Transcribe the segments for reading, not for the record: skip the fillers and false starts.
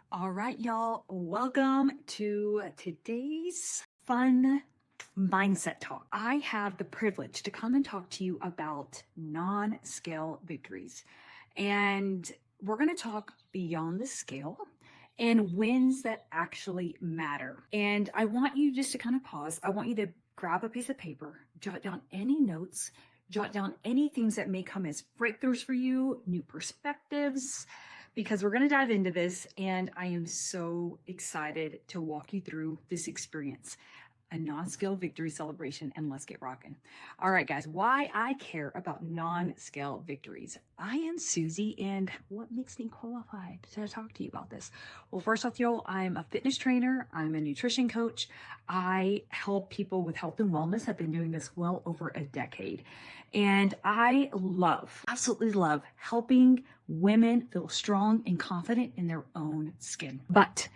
All right, y'all, welcome to today's fun mindset talk. I have the privilege to come and talk to you about non-scale victories. And we're going to talk beyond the scale and wins that actually matter. And I want you just to kind of pause. I want you to grab a piece of paper, jot down any notes, jot down any things that may come as breakthroughs for you, new perspectives, because we're going to dive into this. And I am so excited to walk you through this experience, a non-scale victory celebration, and let's get rocking. All right, guys, why I care about non-scale victories. I am Susie, and what makes me qualified to talk to you about this? Well, first off, y'all, I'm a fitness trainer. I'm a nutrition coach. I help people with health and wellness. I've been doing this well over a decade. And I absolutely love helping women feel strong and confident in their own skin. But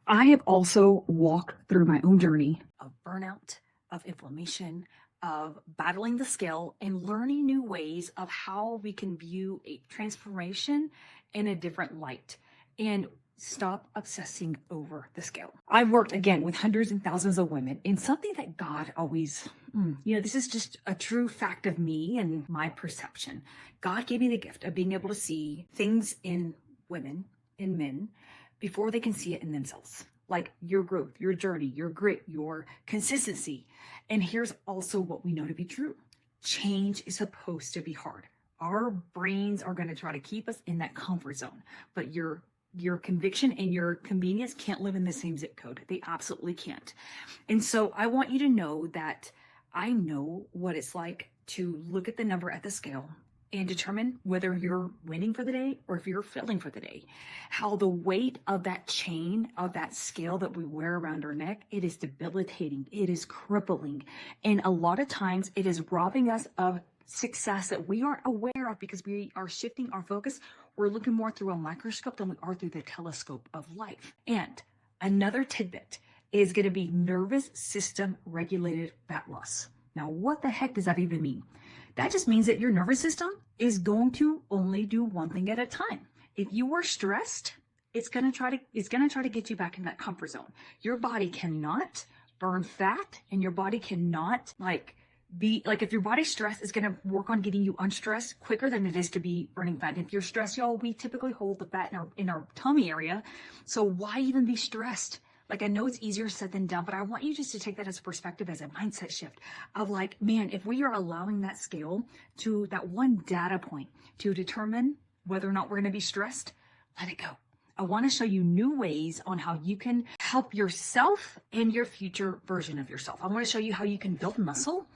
I have also walked through my own journey of burnout, of inflammation, of battling the scale, and learning new ways of how we can view a transformation in a different light and stop obsessing over the scale. I've worked again with hundreds and thousands of women, and something that God always, this is just a true fact of me and my perception. God gave me the gift of being able to see things in women, in men, before they can see it in themselves, like your growth, your journey, your grit, your consistency. And here's also what we know to be true. Change is supposed to be hard. Our brains are going to try to keep us in that comfort zone, but your conviction and your convenience can't live in the same zip code. They absolutely can't. And so I want you to know that I know what it's like to look at the number at the scale and determine whether you're winning for the day or if you're failing for the day. How the weight of that chain, of that scale that we wear around our neck, it is debilitating, it is crippling. And a lot of times it is robbing us of success that we aren't aware of because we are shifting our focus. We're looking more through a microscope than we are through the telescope of life. And another tidbit is going to be nervous system regulated fat loss. Now, what the heck does that even mean? That just means that your nervous system is going to only do one thing at a time. If you are stressed, it's going to try to get you back in that comfort zone. Your body cannot burn fat, and your body cannot if your body's stressed, it's going to work on getting you unstressed quicker than it is to be burning fat. And if you're stressed, y'all, we typically hold the fat in our tummy area. So why even be stressed? Like, I know it's easier said than done, but I want you just to take that as a perspective, as a mindset shift of like, man, if we are allowing that scale to that one data point to determine whether or not we're going to be stressed, let it go. I want to show you new ways on how you can help yourself and your future version of yourself. I want to show you how you can build muscle,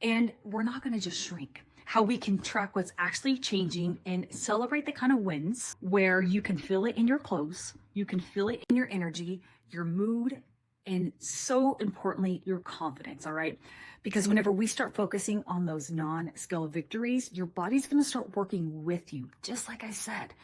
and we're not going to just shrink. How we can track what's actually changing and celebrate the kind of wins where you can feel it in your clothes, you can feel it in your energy, your mood, and so importantly, your confidence, all right? Because whenever we start focusing on those non-scale victories, your body's going to start working with you, just like I said,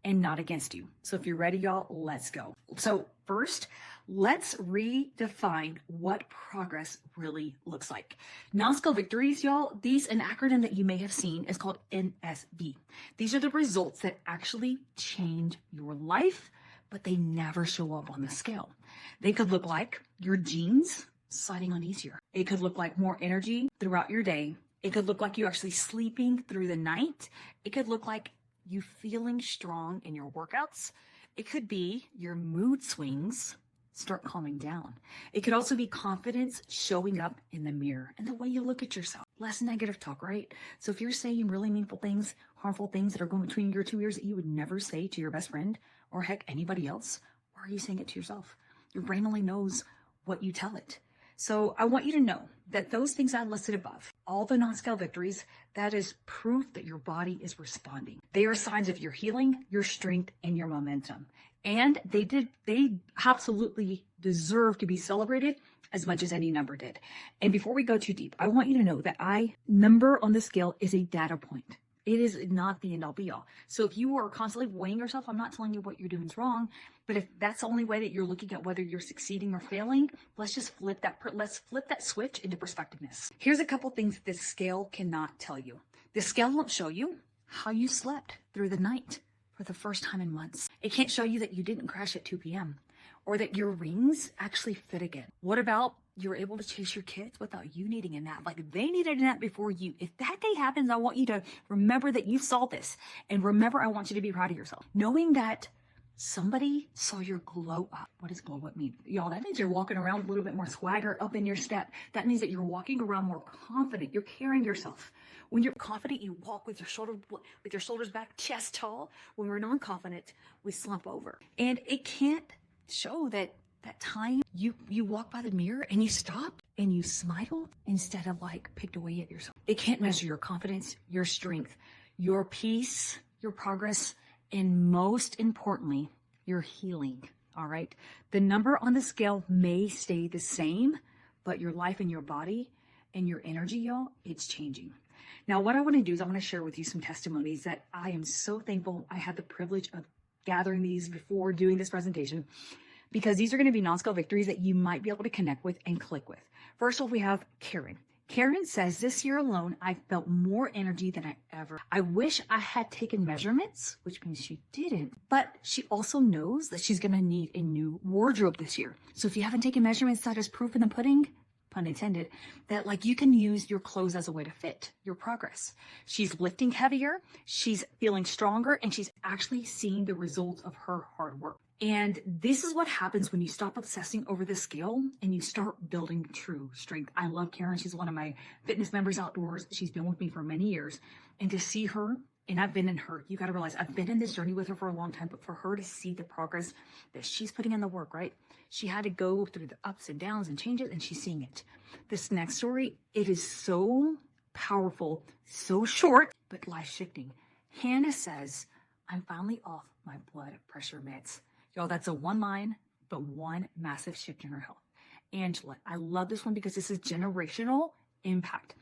and not against you. So if you're ready, y'all, let's go. So first, let's redefine what progress really looks like. Non-scale victories, y'all, an acronym that you may have seen is called NSV. These are the results that actually change your life, but they never show up on the scale. They could look like your jeans sliding on easier. It could look like more energy throughout your day. It could look like you actually sleeping through the night. It could look like you feeling strong in your workouts. It could be your mood swings start calming down. It could also be confidence showing up in the mirror and the way you look at yourself. Less negative talk, right? So if you're saying really meaningful things, harmful things that are going between your two ears that you would never say to your best friend or heck anybody else, why are you saying it to yourself? Your brain only knows what you tell it. So I want you to know that those things I listed above, all the non-scale victories, that is proof that your body is responding. They are signs of your healing, your strength, and your momentum. And they absolutely deserve to be celebrated as much as any number did. And before we go too deep, I want you to know that number on the scale is a data point. It is not the end all be all. So if you are constantly weighing yourself, I'm not telling you what you're doing is wrong, but if that's the only way that you're looking at whether you're succeeding or failing, let's flip that switch into perspectiveness. Here's a couple things this scale cannot tell you. The scale won't show you how you slept through the night for the first time in months. It can't show you that you didn't crash at 2 p.m. or that your rings actually fit again. What about you're able to chase your kids without you needing a nap? Like they needed a nap before you. If that day happens, I want you to remember that you saw this. And remember, I want you to be proud of yourself. Knowing that somebody saw your glow up. What does glow up mean? Y'all, that means you're walking around with a little bit more swagger up in your step. That means that you're walking around more confident. You're carrying yourself. When you're confident, you walk with your shoulders back, chest tall. When we're non-confident, we slump over. And it can't show that time you walk by the mirror and you stop and you smile instead of like picked away at yourself. It can't measure your confidence, your strength, your peace, your progress, and most importantly, your healing. All right. The number on the scale may stay the same, but your life and your body and your energy, y'all, it's changing. Now, what I want to do is I want to share with you some testimonies that I am so thankful I had the privilege of gathering these before doing this presentation, because these are going to be non-scale victories that you might be able to connect with and click with. First off, we have Karen. Karen says, this year alone, I felt more energy than I ever. I wish I had taken measurements, which means she didn't, but she also knows that she's going to need a new wardrobe this year. So if you haven't taken measurements, that is proof in the pudding, pun intended, that like you can use your clothes as a way to fit your progress. She's lifting heavier, she's feeling stronger, and she's actually seeing the results of her hard work. And this is what happens when you stop obsessing over the scale and you start building true strength. I love Karen. She's one of my fitness members outdoors. She's been with me for many years. And to see her, and I've been in her, you got to realize I've been in this journey with her for a long time, but for her to see the progress that she's putting in the work, right? She had to go through the ups and downs and changes, and she's seeing it. This next story, it is so powerful, so short, but life-shifting. Hannah says, I'm finally off my blood pressure meds. Y'all, that's a one line, but one massive shift in her health. Angela, I love this one because this is generational impact.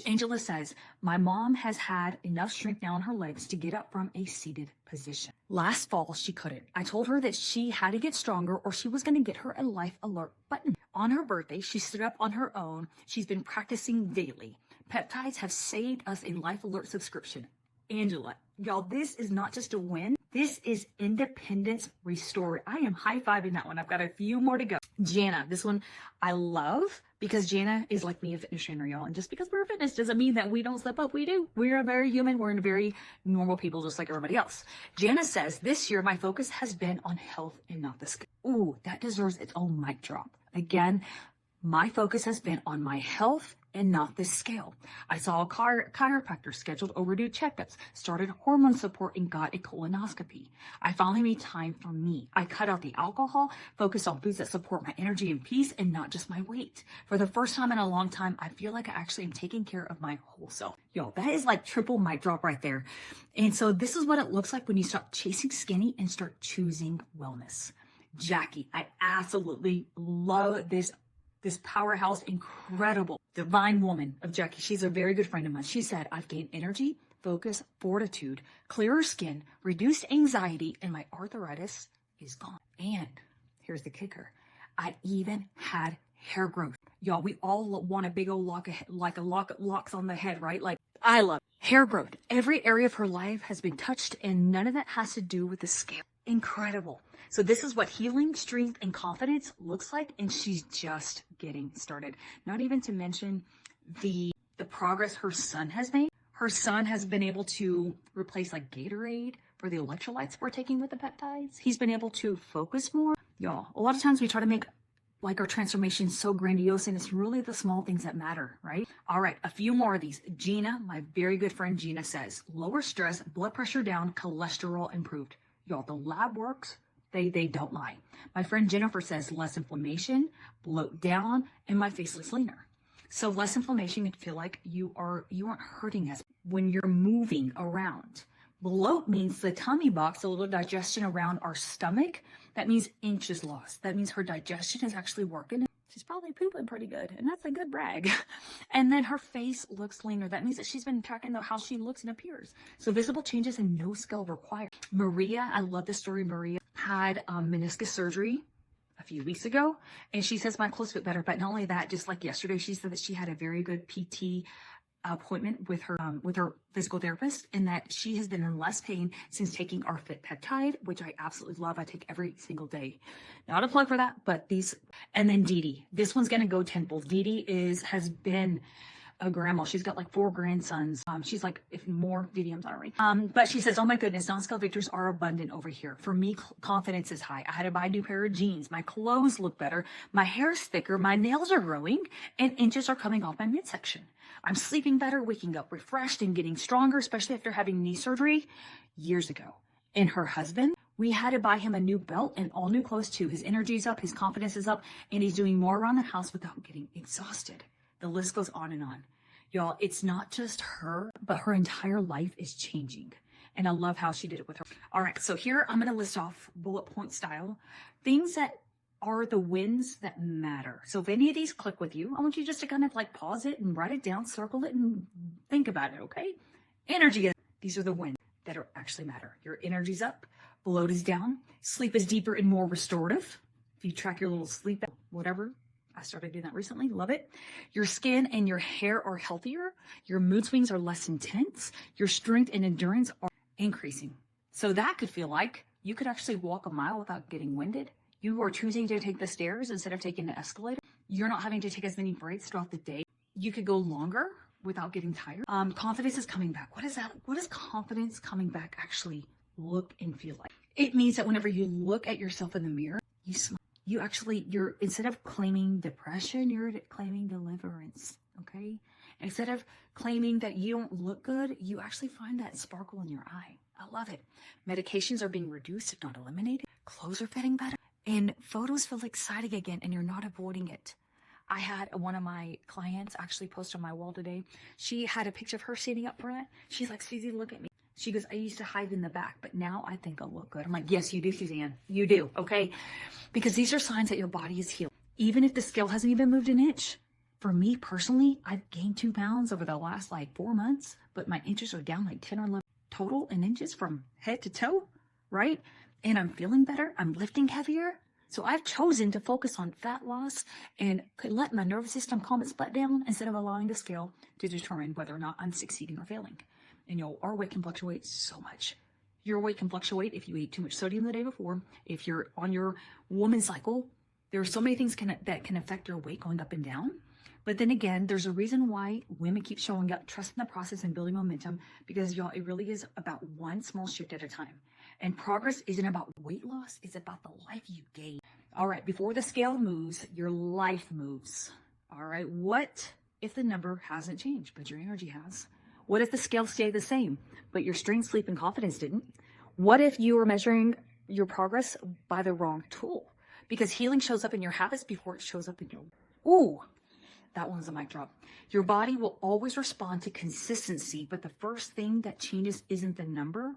Angela says, my mom has had enough strength now in her legs to get up from a seated position. Last fall, she couldn't. I told her that she had to get stronger or she was going to get her a life alert button. On her birthday, she stood up on her own. She's been practicing daily. Peptides have saved us a life alert subscription. Angela, y'all, this is not just a win. This is independence restored. I am high-fiving that one. I've got a few more to go. Jana, this one I love because Jana is like me, a fitness trainer, y'all. And just because we're a fitness doesn't mean that we don't slip up. We do. We're a very human. We're very normal people just like everybody else. Jana says, this year my focus has been on health and not the scale. Ooh, that deserves its own mic drop. Again, my focus has been on my health and not the scale. I saw a chiropractor, scheduled overdue checkups, started hormone support, and got a colonoscopy. I finally made time for me. I cut out the alcohol, focused on foods that support my energy and peace and not just my weight. For the first time in a long time, I feel like I actually am taking care of my whole self. Yo, that is like triple mic drop right there. And so this is what it looks like when you stop chasing skinny and start choosing wellness. Jackie, I absolutely love this powerhouse, incredible, divine woman of Jackie. She's a very good friend of mine. She said, I've gained energy, focus, fortitude, clearer skin, reduced anxiety, and my arthritis is gone. And here's the kicker. I even had hair growth. Y'all, we all want a big old locks on the head, right? Like, I love hair growth. Every area of her life has been touched, and none of that has to do with the scale. Incredible. So this is what healing, strength, and confidence looks like, and she's just getting started. Not even to mention the progress her son has made. Her son has been able to replace like Gatorade for the electrolytes we're taking with the peptides. He's been able to focus more. Y'all, a lot of times we try to make like our transformation so grandiose, and it's really the small things that matter, right? All right, a few more of these. Gina, my very good friend Gina, says, lower stress, blood pressure down, cholesterol improved. Y'all, the lab works. They don't lie. My friend Jennifer says less inflammation, bloat down, and my face looks leaner. So less inflammation, you feel like you aren't hurting as when you're moving around. Bloat means the tummy box, a little digestion around our stomach. That means inches lost. That means her digestion is actually working. She's probably pooping pretty good, and that's a good brag. And then her face looks leaner. That means that she's been tracking how she looks and appears. So visible changes and no scale required. Maria, I love this story. Maria had meniscus surgery a few weeks ago, and she says my clothes fit better. But not only that, just like yesterday, she said that she had a very good PT appointment with her physical therapist, and that she has been in less pain since taking our Fit Peptide, which I absolutely love. I take every single day. Not a plug for that, but these. And then Dee Dee, this one's gonna go tenfold. Dee Dee has been a grandma. She's got like 4 grandsons. She's like, if more, Dee Dee, I'm sorry. But she says, oh my goodness, non-scale victories are abundant over here. For me, confidence is high. I had to buy a new pair of jeans. My clothes look better. My hair's thicker. My nails are growing, and inches are coming off my midsection. I'm sleeping better, waking up refreshed, and getting stronger, especially after having knee surgery years ago. And her husband, we had to buy him a new belt and all new clothes too. His energy's up, his confidence is up, and he's doing more around the house without getting exhausted. The list goes on and on. Y'all, it's not just her, but her entire life is changing. And I love how she did it with her. All right, so here I'm going to list off bullet point style things that are the wins that matter. So if any of these click with you, I want you just to kind of like pause it and write it down, circle it, and think about it, okay? Energy. These are the wins that are actually matter. Your energy's up, bloat is down, sleep is deeper and more restorative. If you track your little sleep, whatever, I started doing that recently. Love it. Your skin and your hair are healthier. Your mood swings are less intense. Your strength and endurance are increasing. So that could feel like you could actually walk a mile without getting winded. You are choosing to take the stairs instead of taking the escalator. You're not having to take as many breaks throughout the day. You could go longer without getting tired. Confidence is coming back. What is that? What does confidence coming back actually look and feel like? It means that whenever you look at yourself in the mirror, you smile. You're instead of claiming depression, you're claiming deliverance, okay? Instead of claiming that you don't look good, you actually find that sparkle in your eye. I love it. Medications are being reduced, if not eliminated. Clothes are fitting better. And photos feel exciting again, and you're not avoiding it. I had one of my clients actually post on my wall today. She had a picture of her sitting up front. She's like, Susie, look at me. She goes, I used to hide in the back, but now I think I'll look good. I'm like, yes, you do, Suzanne. You do, okay? Because these are signs that your body is healed. Even if the scale hasn't even moved an inch. For me personally, I've gained 2 pounds over the last like 4 months, but my inches are down like 10 or 11 total in inches from head to toe, right? And I'm feeling better. I'm lifting heavier. So I've chosen to focus on fat loss and let my nervous system calm its butt down instead of allowing the scale to determine whether or not I'm succeeding or failing. And our weight can fluctuate so much. Your weight can fluctuate if you ate too much sodium the day before. If you're on your woman's cycle, there are so many things that can affect your weight going up and down. But then again, there's a reason why women keep showing up, trusting the process and building momentum, because y'all, it really is about one small shift at a time. And progress isn't about weight loss, it's about the life you gain. All right, before the scale moves, your life moves. All right, what if the number hasn't changed, but your energy has? What if the scale stayed the same, but your strength, sleep, and confidence didn't? What if you were measuring your progress by the wrong tool? Because healing shows up in your habits before it shows up in your... Ooh, that one's a mic drop. Your body will always respond to consistency, but the first thing that changes isn't the number,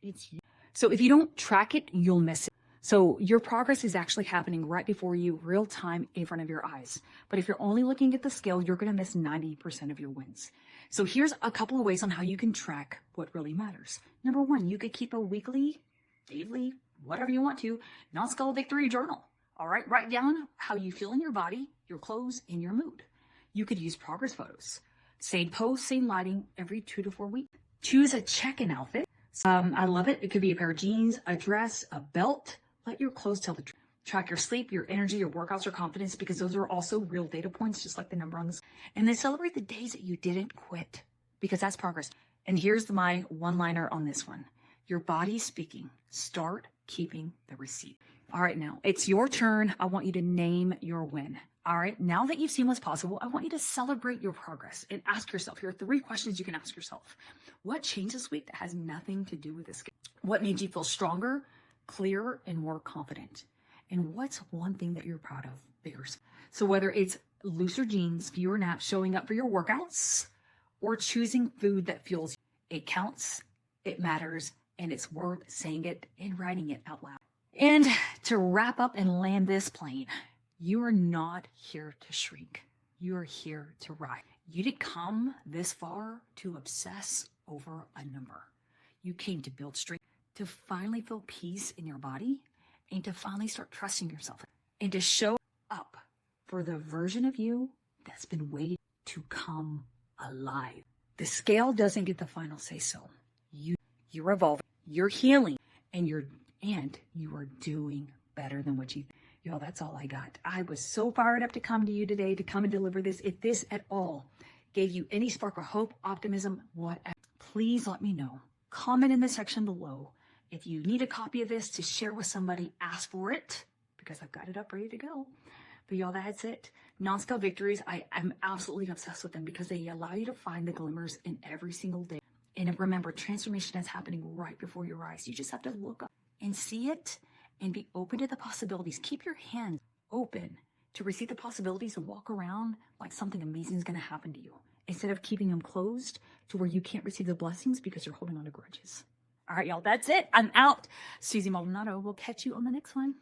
it's you. So if you don't track it, you'll miss it. So your progress is actually happening right before you, real time in front of your eyes. But if you're only looking at the scale, you're going to miss 90% of your wins. So here's a couple of ways on how you can track what really matters. Number 1, you could keep a weekly, daily, whatever you want to, non-scale victory journal. All right, write down how you feel in your body, your clothes, and your mood. You could use progress photos. Same pose, same lighting every 2 to 4 weeks. Choose a check-in outfit. I love it. It could be a pair of jeans, a dress, a belt. Let your clothes tell the truth. Track your sleep, your energy, your workouts, your confidence, because those are also real data points, just like the number on this. And then celebrate the days that you didn't quit, because that's progress. And here's my one-liner on this one. Your body's speaking. Start keeping the receipt. All right, now it's your turn. I want you to name your win. All right, now that you've seen what's possible, I want you to celebrate your progress and ask yourself, here are 3 questions you can ask yourself. What changed this week that has nothing to do with this? What made you feel stronger, clearer, and more confident? And what's one thing that you're proud of? Bigger. So whether it's looser jeans, fewer naps, showing up for your workouts, or choosing food that fuels you, it counts, it matters, and it's worth saying it and writing it out loud. And to wrap up and land this plane, you are not here to shrink. You are here to rise. You didn't come this far to obsess over a number. You came to build strength, to finally feel peace in your body, and to finally start trusting yourself, and to show up for the version of you that's been waiting to come alive. The scale doesn't get the final say so. You're evolving, you're healing, and you are doing better than what you think. Y'all, that's all I got. I was so fired up to come to you today, to come and deliver this. If this at all gave you any spark of hope, optimism, whatever, please let me know. Comment in the section below. If you need a copy of this to share with somebody, ask for it, because I've got it up ready to go. But y'all, that's it. Non-Scale Victories, I'm absolutely obsessed with them because they allow you to find the glimmers in every single day. And remember, transformation is happening right before your eyes. You just have to look up and see it and be open to the possibilities. Keep your hands open to receive the possibilities and walk around like something amazing is going to happen to you, instead of keeping them closed to where you can't receive the blessings because you're holding on to grudges. All right, y'all, that's it. I'm out. Susie Maldonado. We'll catch you on the next one.